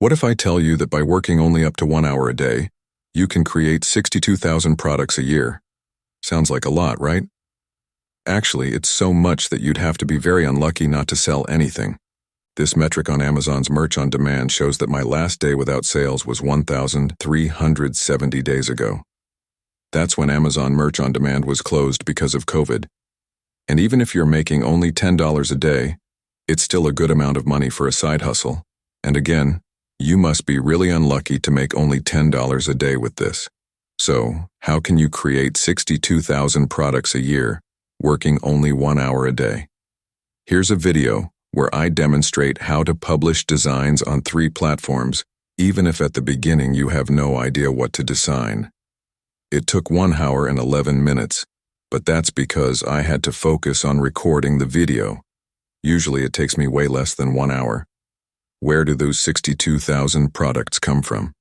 What if I tell you that by working only up to 1 hour a day, you can create 62,000 products a year? Sounds like a lot, right? Actually, it's so much that you'd have to be very unlucky not to sell anything. This metric on Amazon's Merch on Demand shows that my last day without sales was 1,370 days ago. That's when Amazon Merch on Demand was closed because of COVID. And even if you're making only $10 a day, it's still a good amount of money for a side hustle. And again, you must be really unlucky to make only $10 a day with this. So, how can you create 62,000 products a year, working only 1 hour a day? Here's a video where I demonstrate how to publish designs on 3 platforms, even if at the beginning you have no idea what to design. It took 1 hour and 11 minutes, but that's because I had to focus on recording the video. Usually it takes me way less than 1 hour. Where do those 62,000 products come from?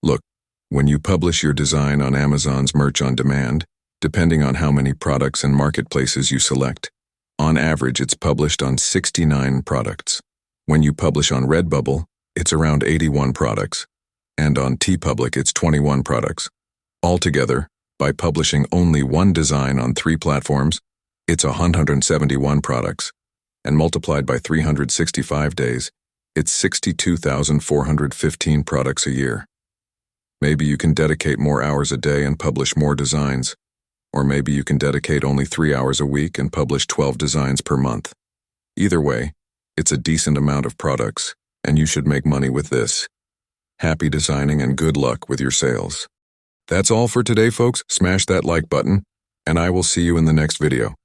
Look, when you publish your design on Amazon's Merch on Demand, depending on how many products and marketplaces you select, on average it's published on 69 products. When you publish on Redbubble, it's around 81 products, and on TeePublic it's 21 products. Altogether, by publishing only one design on 3 platforms, it's 171 products, and multiplied by 365 days, it's 62,415 products a year. Maybe you can dedicate more hours a day and publish more designs, or maybe you can dedicate only 3 hours a week and publish 12 designs per month. Either way, it's a decent amount of products, and you should make money with this. Happy designing and good luck with your sales. That's all for today, folks. Smash that like button, and I will see you in the next video.